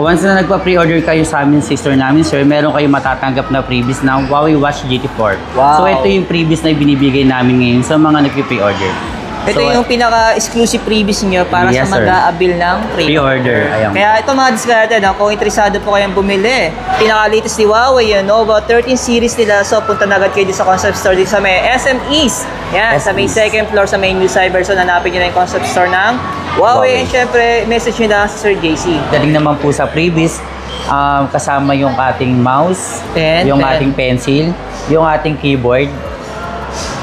Once na nagpa-pre-order kayo sa amin, sister namin, sir, meron kayong matatanggap na freebies ng Huawei Watch GT4. Wow. So, ito yung freebies na binibigay namin ngayon sa mga nagpa-pre-order. Ito yung pinaka-exclusive freebies nyo para Yes, sa mag-aabil ng pre-order. Ayan. Kaya ito mga diskarte, kung interesado po kayong bumili, pinaka-latest ni Huawei, yung Nova 13 series nila. So, punta na agad kayo sa concept store dito sa may SM East. Yan, sa may second floor, sa may New Cyberson, hanapin nyo na yung concept store ng Huawei. And syempre, message nyo na sa Sir JC. Dating naman po sa freebies, kasama yung ating mouse, yung ating pencil, yung ating keyboard,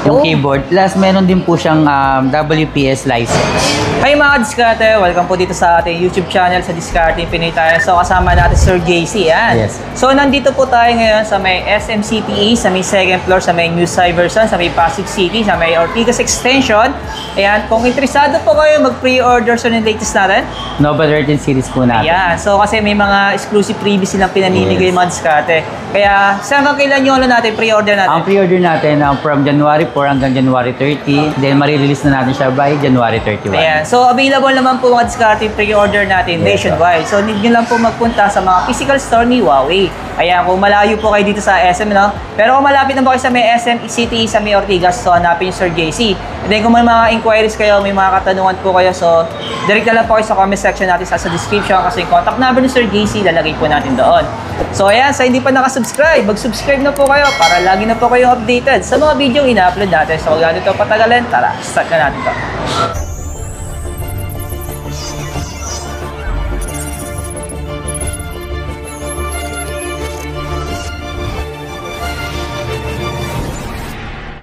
yung keyboard. Plus, meron din po siyang WPS license. Hi mga diskarte, welcome po dito sa ating YouTube channel sa Diskarte Pinoy tayo. So kasama natin Sir JC, yan. Yes. So nandito po tayo ngayon sa may SMCPE, sa may second floor, sa may New Cyberson, sa may Pasig City, sa may Ortigas Extension. Ayan, kung interesado po kayo mag-pre-order sa yung latest natin, Nova 13 series po natin. ayan, so kasi may mga exclusive freebies silang pinamimigay mga diskarte. Kaya saan hanggang kailan yung natin pre-order natin? Ang pre-order natin from January 4 hanggang January 30. Then, marirelease na natin siya by January 31. Ayan. So, available naman po mga diskarte pre-order natin nationwide. So, need nyo lang po magpunta sa mga physical store ni Huawei. Ayan, kung malayo po kayo dito sa SM, no? Pero kung malapit na po kayo sa may SM City, sa may Ortigas, so hanapin yung Sir JC. And then, kung may mga inquiries kayo, may mga katanungan po kayo, so, direct na lang po kayo sa comment section natin sa description kasi yung contact number ni Sir JC, lalagay po natin doon. So, ayan, sa hindi pa nakasubscribe, mag-subscribe na po kayo para lagi na po kayo updated sa mga video ina-upload natin. So, kung ganito patagalan, tara, start na natin to.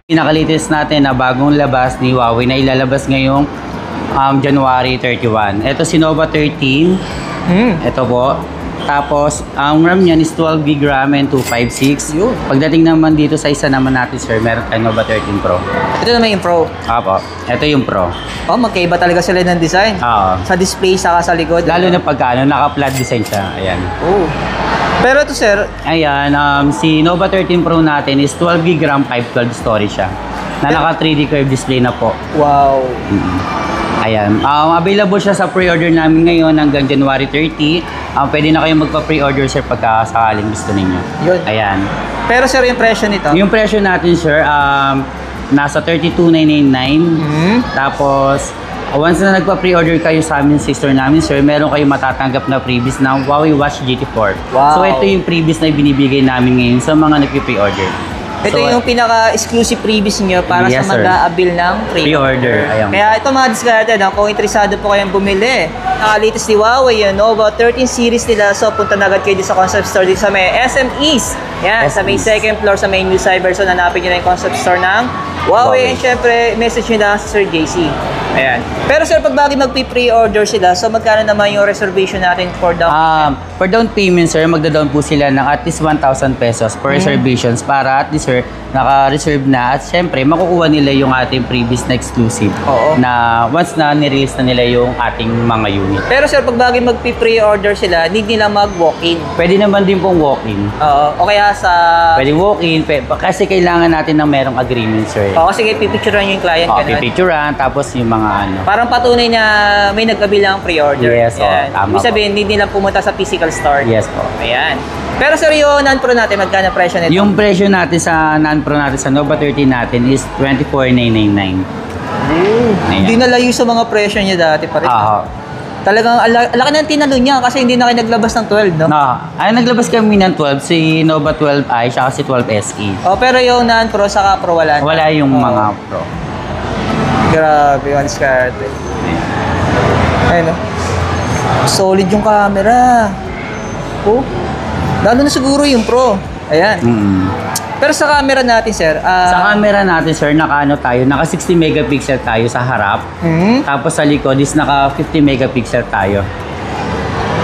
Pinaka-latest natin na bagong labas ni Huawei na ilalabas ngayong January 31. Ito si Nova 13. Ito po. Tapos, ang RAM niyan is 12GB RAM and 256. Yun. Pagdating naman dito sa isa naman natin, sir, meron tayong Nova 13 Pro. Ito naman yung Pro. Apo. Ito yung Pro. Oh, magkaiba talaga sila ng design. Oo. Sa display, saka sa likod. Lalo na pagka naka-flat design siya. Ayan. Oh. Pero ito, sir, Ayan, si Nova 13 Pro natin is 12GB RAM, 512 storage siya. Na naka 3D curve display na po. wow. Ayan. Available siya sa pre-order namin ngayon hanggang January 30. Pwede na kayong magpa-pre-order, sir, pagka sakaling gusto ninyo. Yun. Ayan. Pero sir, yung presyo nito? Yung presyo natin, sir, nasa 32,999. Tapos, once na nagpa-pre-order kayo sa amin, sister namin, sir, meron kayong matatanggap na freebies ng Huawei Watch GT4. Wow. So, ito yung freebies na binibigay namin ngayon sa mga nagpa-pre-order. Ito yung pinaka-exclusive freebies nyo para Yes, sa sir. mag-aabil ng Pre-order. Ayan. Kaya ito mga diskarte, kung interesado po kayong bumili, latest ni Huawei, yung Nova 13 series nila. So, punta na agad kayo sa concept store dito sa may SM East. Yan, sa may second floor, sa may New Cyberson, hanapin nyo na yung concept store ng Huawei. And syempre, message nyo na sa Sir JC. Ayan. Pero sir, pag bagay mag-pre-order sila, so magkano naman yung reservation natin for down? For down payment, sir, magda-down po sila ng at least 1,000 pesos per reservations para at least, sir, naka-reserve na. At syempre, makukuha nila yung ating previous na exclusive. Oo. Na once na nirelease na nila yung ating mga unit. Pero sir, pag bagay mag-pre-order sila, need nila mag-walk-in. Pwede naman din pong walk-in. Oo. O kaya sa... Pwede walk-in, kasi kailangan natin ng merong agreement, sir. Oo, sige, pipicturean nyo yung client. ganun. Pipicturean, tapos yung mga ano. Parang patunay na may nagkabilang pre-order. Yes, Ayan. tama Ibig sabihin, need nilang pumunta sa physical store. Yes po. Ayan. Pero sir, yung non-pro natin, magkano presyo nito? Yung presyo natin sa non-pro natin, sa Nova 13 natin is 24,999. Hindi na layo sa mga presyo niya dati pa rin. Talagang laki ng tinalo niya kasi hindi na kayo naglabas ng 12, no? Naglabas kami ng 12, si Nova 12i, saka si 12 SE. Oh, pero yung non-pro saka pro wala na. Wala yung mga pro. Grabe, yung diskarte. Ayun, no? Solid yung camera. Oh. Lalo na siguro yung pro. Ayan. Pero sa camera natin, sir, sa camera natin, sir, naka 60 megapixel tayo sa harap. Tapos sa likod is naka 50 megapixel tayo.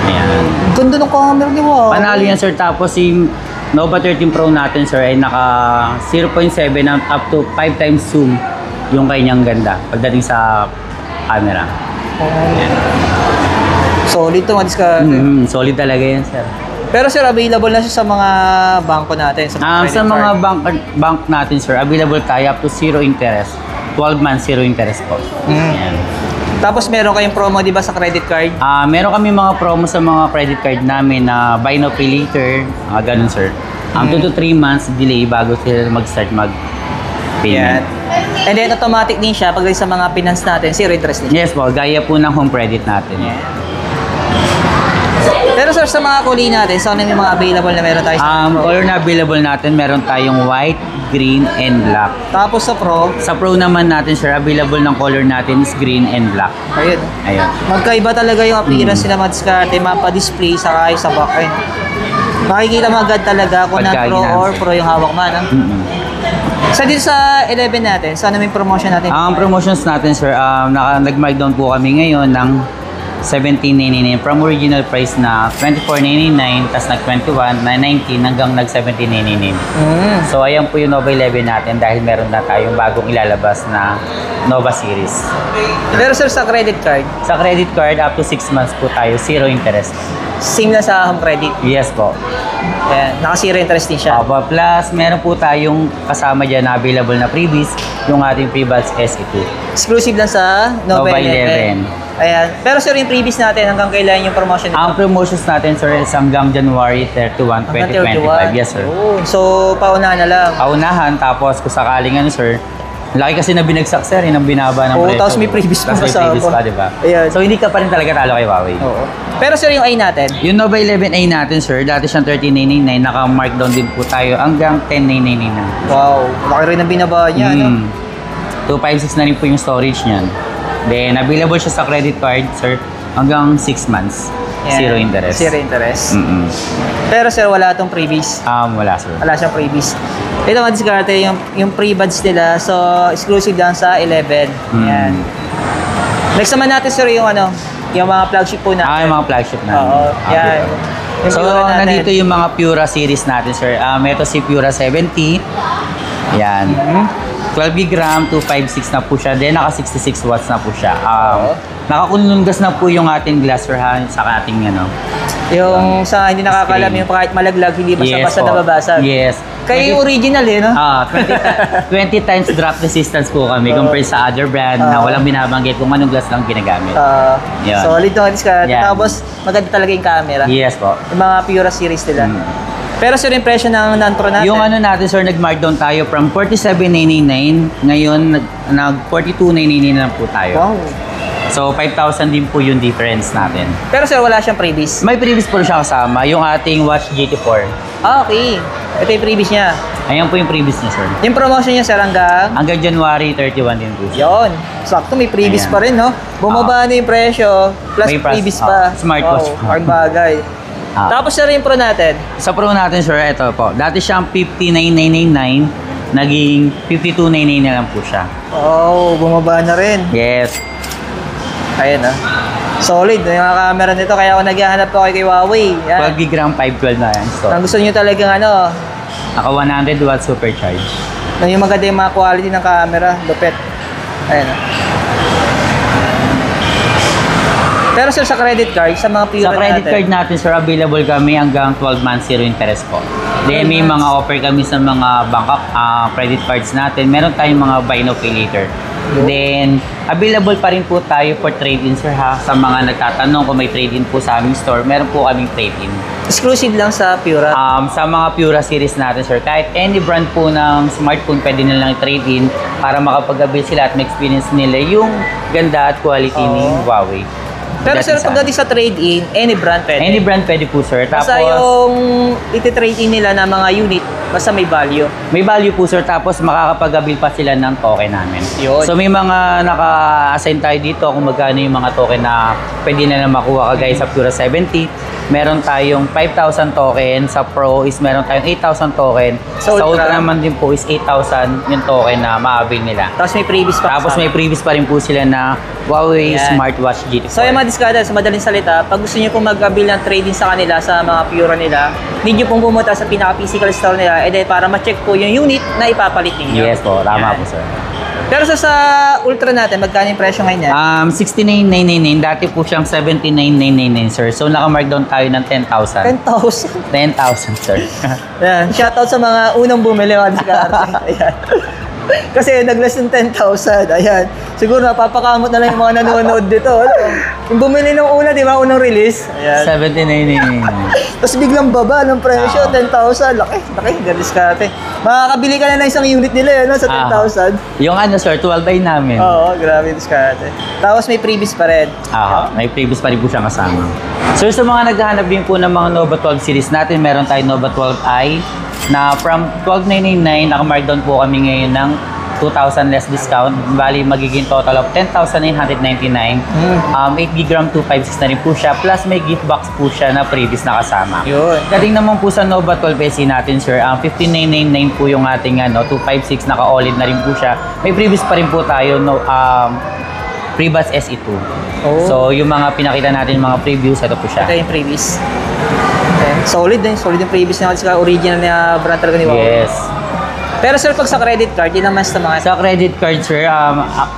Ayan. Ganda ng camera niya, wow. Panalo yan, sir. Tapos si Nova 13 Pro natin, sir, ay naka 0.7 up to 5 times zoom yung kanyang ganda pagdating sa camera. Ayan. Solid to, madiskarte. Solid talaga yan, sir. Pero sir, available na siya sa mga bangko natin. Sa mga bank natin, sir, available tayo up to 0 interest. 12 months, 0 interest po. Ayan. Tapos meron kayong promo, di ba, sa credit card? Meron kami mga promo sa mga credit card namin na buy now pay later, ganun sir. 2 to 3 months delay bago sila mag-start mag-payment. And then automatic din siya pagdating sa mga finance natin, zero interest din. Yes po, gaya po ng home credit natin. Pero sir, sa mga kulay natin, so ano yung mga available na meron tayo sa Color na available natin, meron tayong white, green, and black. Tapos sa Pro, Sa Pro naman natin sir, available ng color natin is green and black. ayun. Ayun. Magkaiba talaga yung appearance nila madiskarte, mapa-display, saka yung sa backend. Makikita mo agad talaga kung na Pro Pagka or ginamit. Pro yung hawak man. Sa dito sa 11 natin, sana may promotion natin. Ang promotions natin sir, nag-markdown po kami ngayon ng 17.99 from original price na 24.99 tas nag-21 na 19 hanggang nag-17.99. So ayan po yung Nova 11 natin dahil meron na tayong bagong ilalabas na Nova series. Pero sir, sa credit card, Sa credit card up to 6 months po tayo, zero interest. same na sa home credit. Yes po. Ayan, naka-zero interest din siya. Opo, plus meron po tayong kasama dyan na available na freebies, yung ating FreeBuds SE2. Exclusive lang sa Nova 11. Ayan. Pero sir, yung previous natin, hanggang kailan yung promotion nito? Ang promotions natin sir is hanggang January 31, 2025. Yes sir. Oh, so, pauna na lang. Paunahan, tapos kung sakaling ano sir, laki kasi na binagsak sir, yun ang binaba ng Oo, presyo. tapos may previous pa Tapos may kasama. previous pa, di ba? Ayan. So hindi ka pa rin talaga talo kay Huawei. Oo. Pero sir, yung i natin, Yung Nova 11A natin sir, dati siyang 13.999, naka-markdown din po tayo hanggang 10.999 na. wow, laki rin ang binaba niya, no? 256 na rin po yung storage niyan. Then, available siya sa credit card, sir, hanggang 6 months. Ayan. Zero interest. Zero interest. Mm-mm. Pero sir, wala tong freebies. Wala, sir. Wala siyang freebies. Ito mga diskarte, yung pre-buds nila, so exclusive lang sa 11. Ayan. Next naman natin sir, yung ano, yung mga flagship po natin. Yung mga flagship natin. Oo, yan. Yung So, Pura natin. nandito yung mga Pura series natin, sir. Ito si Pura 70. Yan. 12 gig RAM, 256 na po siya. Then, naka 66 watts na po siya. Nakakunlungas na po yung ating glass sir, sa ating ano. Yung sa hindi nakakalam, Screen. yung kahit malaglag, hindi basta-basta po. nababasag. Yes. Kayo yung original eh, no? 20 times drop resistance po kami compared sa other brand na walang binabanggit kung anong glass lang ginagamit. Yan. Solid no, diskarte. Yan. Tapos, maganda talaga yung camera. Yes po. Yung mga Pura series nila. Pero sir, yung presyo ng non-pro natin. Yung ano natin sir, nag-markdown tayo from 47.99, ngayon nag-42.99 na po tayo. Wow. So 5,000 din po yung difference natin. Pero sir, wala siyang freebies. May previous po siya kasama, yung ating Watch GT4. Okay. Ito yung freebies niya. Ayan po yung previous niya sir. Yung promotion niya sir hanggang... Hanggang January 31 din po siya. Yon. Sakto, may freebies Ayan. pa rin, no? Bumaba na yung presyo, plus May freebies plus, pa. smartwatch Wow, pa. ang bagay. Tapos sir, yung pro natin. Sa Pro natin sir, ito po. Dati siyang 59,999, naging 52,999 na lang po siya. Oh, bumaba na rin. Yes. Ayan ah. Solid yung mga camera nito, kaya ako naghahanap po kay Huawei. 12 gig RAM, 512 na yan. So, Ang gusto nyo talagang ano, naka 100 watts supercharge. yung maganda yung mga quality ng camera, lupet. Ayan ah. Pero sir, sa credit card, sa mga Pura Sa credit natin, card natin, sir, available kami hanggang 12 months zero interest po. Then may mga offer kami sa mga credit cards natin. Meron tayong mga buy now pay later. Then, available pa rin po tayo for trade-in, sir, ha? Sa mga nagtatanong kung may trade-in po sa aming store, meron po kaming trade-in. exclusive lang sa Pura. Sa mga Pura series natin, sir, kahit any brand po ng smartphone, pwede nilang trade-in para makapag-avail sila at ma-experience nila yung ganda at quality ni Huawei. Pero sir, pagdating sa trade-in, any brand pwede. Any brand pwede po, sir. Basta Tapos, yung iti-trade-in nila na mga unit, basta may value. may value po, sir. Tapos makakapag-avail pa sila ng token namin. Yun. So may mga naka-assign tayo dito kung magkano yung mga token na pwede na makuha kagaya sa Pura 70. Meron tayong 5,000 token. Sa Pro is meron tayong 8,000 token. Sa Sa Ultra Ultra naman din po is 8,000 yung token na ma-avail nila. Tapos may previous pa. Tapos may kasama. previous pa rin po sila na Huawei Ayan. Smartwatch GT4. So yung mga discarded, sa madaling salita, pag gusto nyo pong mag-avail ng trading sa kanila, sa mga Pura nila, need nyo pong pumunta sa pinaka-physical store nila, and then para ma-check po yung unit na ipapalit ninyo. Yes po, tama Yan. po, sir. Pero sa Ultra natin, magkano yung presyo ngayon yan? 69,999. Dati po siyang 79,999, sir. So, naka-markdown tayo ng 10,000. 10,000. 10,000, sir. Yan. Shoutout sa mga unang bumili mga discarded. Ayan. Kasi nag-less ng 10,000. Ayan. Siguro napapakamot na lang yung mga nanonood dito. Ano? Yung bumili ng una, di ba? Unang release. Ayan. 79.99. Tapos biglang baba ng presyo, 10,000. Laki, gadiskarte. Makakabili ka na ng isang unit nila, ano, sa 10,000. Yung ano sir, 12i namin. Oo, grabe diskarte. Tapos may previous pa rin. May previous pa rin po siyang kasama. Sir, sa mga naghahanap din po ng mga Nova 12 series natin, meron tayong Nova 12i na from 12,999, naka-markdown po kami ngayon ng 2,000 less discount. Bali, magiging total of 10,999. 8GB RAM 256 na rin po siya. Plus, may gift box po siya na previous na kasama. Yun. Dating naman po sa Nova 12 SE natin, sir, 15,999 po yung ating 256, naka-OLED na rin po siya. May previous pa rin po tayo, Freebus SE2. Oh. So, yung mga pinakita natin, mga previews, ito po siya. Ito yung previous. Okay. Solid din. Solid yung previous na original na brand talaga ni Huawei. Yes. Pero sir, pag sa credit card, yun naman sa mga Sa credit card, sir,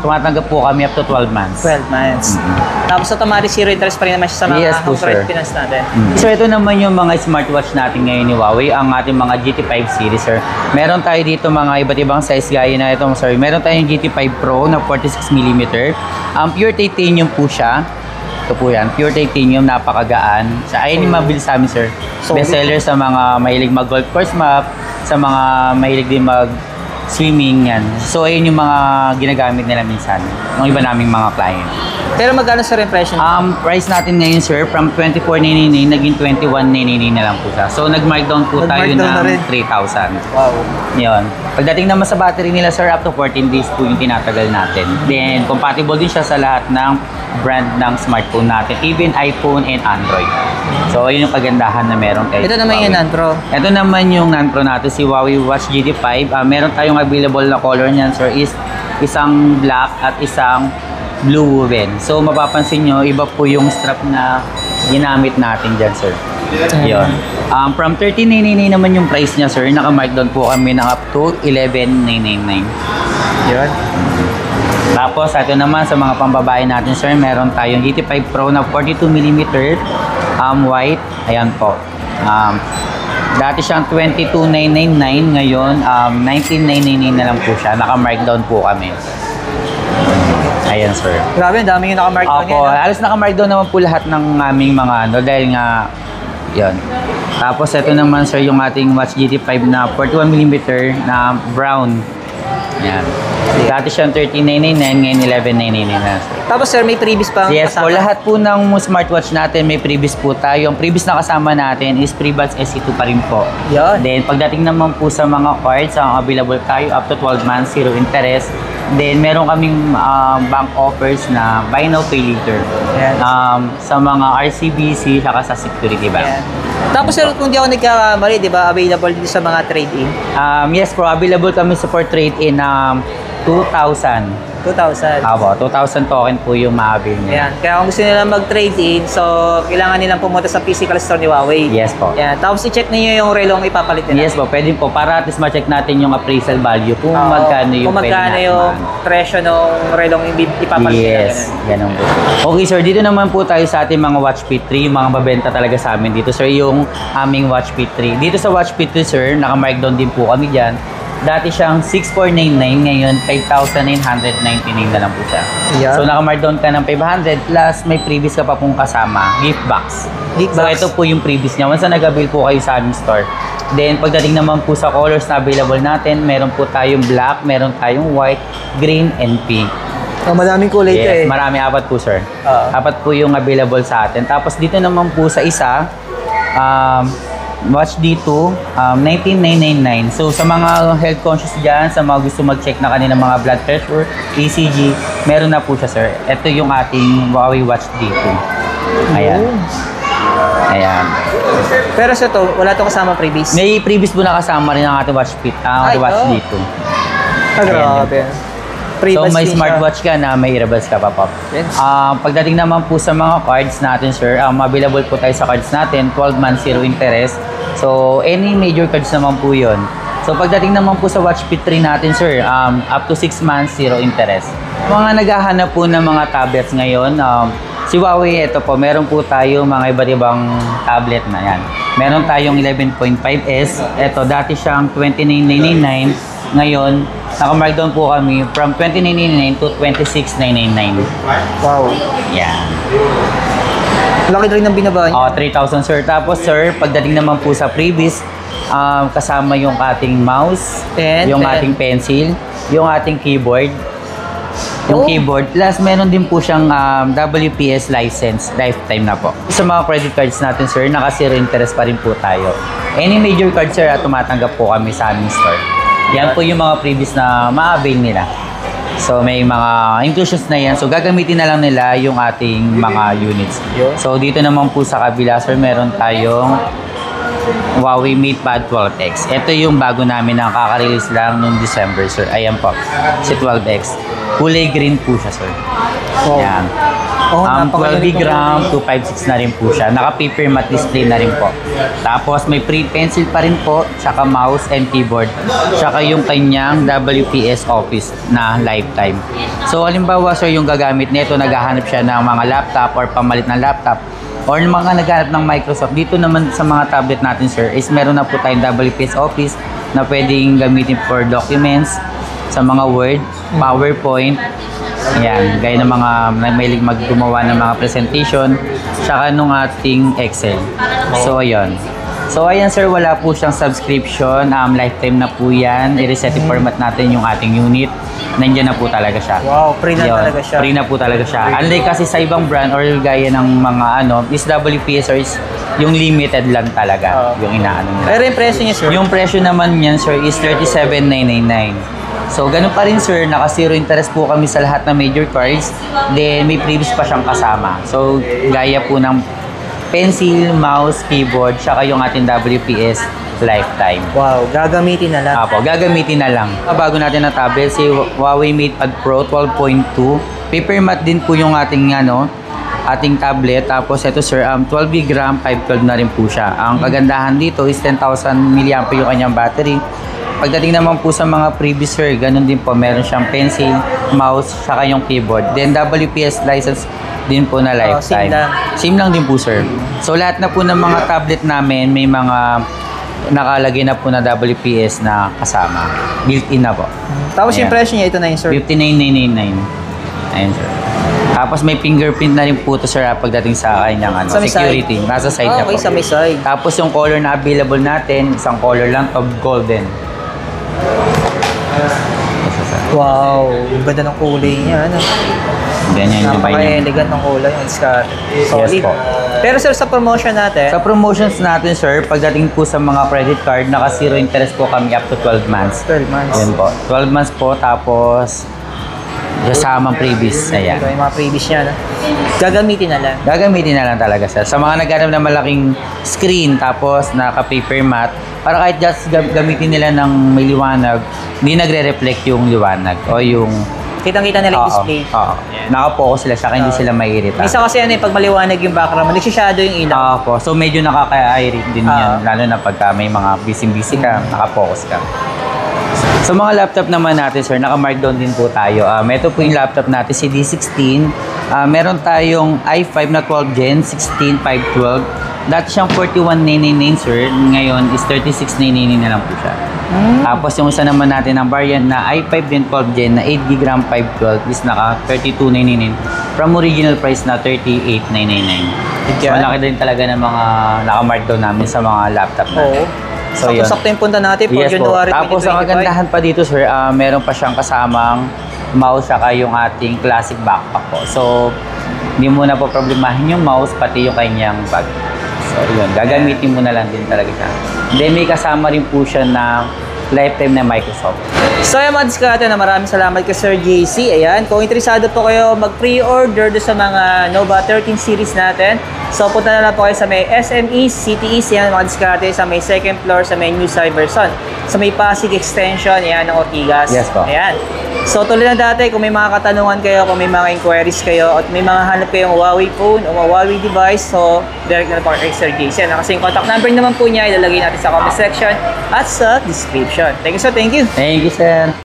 tumatanggap po kami up to 12 months. 12 months. Tapos automatic zero interest pa rin naman siya sa mga Yes po, home credit sir. finance natin. So, ito naman yung mga smartwatch natin ngayon ni Huawei, ang ating mga GT5 series, sir. Meron tayo dito mga iba't ibang size gaya na ito, sir. Meron tayong GT5 Pro na 46mm. Pure titanium po siya. Ito po yan, pure titanium, napakagaan. Ayun yung mabilis sa amin, sir. Solid. Bestseller sa mga mahilig mag-golf course map, sa mga mahilig din mag-swimming yan. So, ayun yung mga ginagamit nila minsan, ng iba naming mga client. Pero magkano sir impression? Price natin ngayon, sir, from 24,999 naging 21,999 na lang po siya. So, nag-markdown po tayo Nag-markdown na rin. ng 3,000. Wow. Yun. Pagdating naman sa battery nila, sir, up to 14 days po yung tinatagal natin. Then, compatible din siya sa lahat ng brand ng smartphone natin, even iPhone and Android. So, yun yung kagandahan na meron kay Ito naman yung Huawei. non-pro. Ito naman yung non-pro natin, si Huawei Watch GT5. Meron tayong available na color niyan, sir, is isang black at isang blue woven. So, mapapansin nyo, iba po yung strap na ginamit natin dyan, sir. Yun. From 13,999 naman yung price niya, sir. Naka-markdown po kami ng up to 11,999. Yun. Tapos, ito naman sa mga pambabae natin, sir, meron tayong GT5 Pro na 42mm white. Ayan po. Dati siyang 22,999. Ngayon, 19,999 na lang po siya. Naka-markdown po kami. Ayan, sir. Grabe, ang dami yung nakamark down Opo, yan. alas naka-markdown naman po lahat ng aming mga dahil nga, yun. Tapos, ito naman, sir, yung ating Watch GT5 na 41mm na brown. Ayan. Dati siyang 13,999, ngayon 11,999 na, sir. Tapos sir, may previous pa Yes po, lahat po ng smartwatch natin may previous po tayo. Ang previous na kasama natin is Freebus SE2 pa rin po. Yan. Then, pagdating naman po sa mga cards, ang available tayo up to 12 months, zero interest. Then, meron kaming bank offers na buy now, pay later. Yes. Sa mga RCBC, saka sa security bank. Yan. Tapos sir, kung di ako nagkakamali, di ba, available dito sa mga trade-in? Yes po, available kami sa for trade-in 2,000. 2,000. Apo, 2,000 token po yung maabil niya. Yan. Kaya kung gusto nila mag-trade-in, so kailangan nilang pumunta sa physical store ni Huawei. Yes po. Yan. Tapos i-check niyo yung relong ipapalit nila. Yes po, pwede po. Para at least ma-check natin yung appraisal value kung Oo. magkano yung Kung magkano yung presyo ng relong ipapalit nila. Yes, ganun po. Okay sir, dito naman po tayo sa ating mga Watch P3, mga mabenta talaga sa amin dito sir, yung aming Watch P3. Dito sa Watch P3 sir, naka-markdown din po kami dyan. Dati siyang 6,499, ngayon 5,999 na lang po siya. Yeah. So naka-markdown ka ng 500 plus may previous ka pa pong kasama, gift box. Gift So box. ito po yung previous niya. Once na nag-avail po kayo sa aming store. Then pagdating naman po sa colors na available natin, meron po tayong black, meron tayong white, green, and pink. Oh, madaming kulay ito eh. Yes, marami, apat po sir. Oo. Apat po yung available sa atin. Tapos dito naman po sa isa, Watch D2, 19,999. So sa mga health conscious dyan, sa mga gusto mag-check na kanilang mga blood pressure, ECG, meron na po siya sir. Ito yung ating Huawei Watch D2. Ayan. Ayan. Pero sa to, wala to kasama previous. May previous po na kasama rin ang ating Watch Fit, Ay, Watch oh. D2. Grabe. So may smartwatch ka na may earbuds ka pa, Pop. Yes. Pagdating naman po sa mga cards natin, sir, available po tayo sa cards natin, 12 months, zero interest. So, any major cards naman po yun. So, pagdating naman po sa Watch Fit 3 natin, sir, up to 6 months, zero interest. Mga naghahanap po ng mga tablets ngayon, si Huawei, ito po, meron po tayo mga iba't ibang tablet na yan. Meron tayong 11.5S. Ito, dati siyang 29,999. Ngayon, naka-markdown po kami from 2999 to 26,999. Wow. Yan. Laki rin ng binaba niyo. 3,000 sir. Tapos sir, pagdating naman po sa previous, kasama yung ating mouse, yung ating pencil, yung ating keyboard, yung keyboard. Plus, meron din po siyang WPS license, lifetime na po. Sa mga credit cards natin sir, naka-zero interest pa rin po tayo. Any major card sir, tumatanggap po kami sa aming store. Yan po yung mga previous na ma-avail nila. So may mga inclusions na yan. So gagamitin na lang nila yung ating mga units. So dito naman po sa kabila sir, meron tayong Huawei MatePad 12X. Ito yung bago namin na kaka-release lang noong December sir. Ayan po, si 12X. Kulay green po siya sir. Yan. 12 gram, 256 na rin po siya. Naka-paper matte display na rin po. Tapos may pencil pa rin po, tsaka mouse and keyboard. Tsaka yung kanyang WPS Office na lifetime. So halimbawa sir, yung gagamit nito, naghahanap siya ng mga laptop or pamalit ng laptop or mga naghahanap ng Microsoft. Dito naman sa mga tablet natin sir, is meron na po tayong WPS Office na pwedeng gamitin for documents, sa mga Word, PowerPoint, yan, gaya ng mga mahilig maggumawa ng mga presentation, saka nung ating Excel. So, ayun. So, ayan sir, wala po siyang subscription. Lifetime na po yan. I-reset i-format natin yung ating unit. Nandiyan na po talaga siya. Wow, free na talaga siya. Free na po talaga siya. Unlike kasi sa ibang brand or gaya ng mga is WPS or is yung limited lang talaga yung inaano nila. Pero yung presyo niya sir? Yung presyo naman niyan sir is 37,999. So, ganun pa rin sir, naka-zero interest po kami sa lahat ng major cards. Then, may previous pa siyang kasama. So, gaya po ng pencil, mouse, keyboard, saka yung ating WPS lifetime. Wow, gagamitin na lang. Apo, gagamitin na lang. Bago natin na tablet, si Huawei MatePad Pro 12.2. Paper matte din po yung ating ating tablet. Tapos ito sir, 12 gram, 512 na rin po siya. Ang kagandahan dito is 10,000 mAh yung kanyang battery. Pagdating naman po sa mga previous sir, ganun din po, meron siyang pencil, mouse, saka yung keyboard. Then WPS license din po na lifetime. Same lang din po sir. So lahat na po ng mga tablet namin, may mga nakalagay na po na WPS na kasama. Built-in na po. Tapos yung presyo niya, ito na yun sir? 59,999. Ayun sir. Tapos may fingerprint na rin po to sir pagdating sa kanyang security. Nasa side niya po. Okay, sa may side. Tapos yung color na available natin, isang color lang, of golden. Wow, ang ganda ng kulay niya. Ganyan yung napaka-elegant ng kulay. Solid. Yes po. Pero sir, sa promotion natin? Sa promotions natin sir, pagdating po sa mga credit card, naka-zero interest po kami up to 12 months. 12 months. Yan po. 12 months po, tapos kasamang previous. Ayan. Ito yung mga previous niya. Gagamitin na lang. Gagamitin na lang talaga sir. Sa mga naghanap na malaking screen, tapos naka-paper matte, para kahit just gamitin nila ng may liwanag, hindi nagre-reflect yung liwanag o yung kitang-kita nila yung display. Naka-focus sila, saka hindi sila maiirita. Isa kasi pag maliwanag yung background, nagsishadow yung ilaw. So medyo nakaka-irate din yan, lalo na pagka may mga busy-busy ka, naka-focus ka. Sa mga laptop naman natin sir, naka-markdown din po tayo. Ito po yung laptop natin, si D16. Meron tayong i5 na 12 Gen, 16,512. Dati siyang 41,999 sir, ngayon is 36,999 na lang po siya. Tapos yung isa naman natin ang variant na i5 din 12 Gen na 8GB RAM 512 is naka 32,999 from original price na 38,999. So malaki din talaga ng mga naka-markdown namin sa mga laptop natin. So sakto yung punta natin for January 2025. Tapos ang kagandahan pa dito sir, meron pa siyang kasamang mouse saka yung ating classic backpack po. So hindi mo na po problemahin yung mouse pati yung kanyang bag. So yun, gagamitin mo na lang din talaga siya. Then may kasama rin po siya na lifetime na Microsoft. So yung mga diskarte na maraming salamat kay Sir JC. Ayan, kung interesado po kayo mag-pre-order do sa mga Nova 13 series natin, so punta na lang po kayo sa may SME, CTE, yan mga diskarte sa may second floor, sa may New Cyberson, sa may Pasig Extension, yan ng Ortigas. Yes po. Ayan. So tuloy na dati, kung may mga katanungan kayo, kung may mga inquiries kayo, at may mga hanap kayong Huawei phone o Huawei device, so direct na po kay Sir JC. Kasi yung contact number naman po niya, ilalagay natin sa comment section at sa description. Thank you sir, thank you. Thank you sir.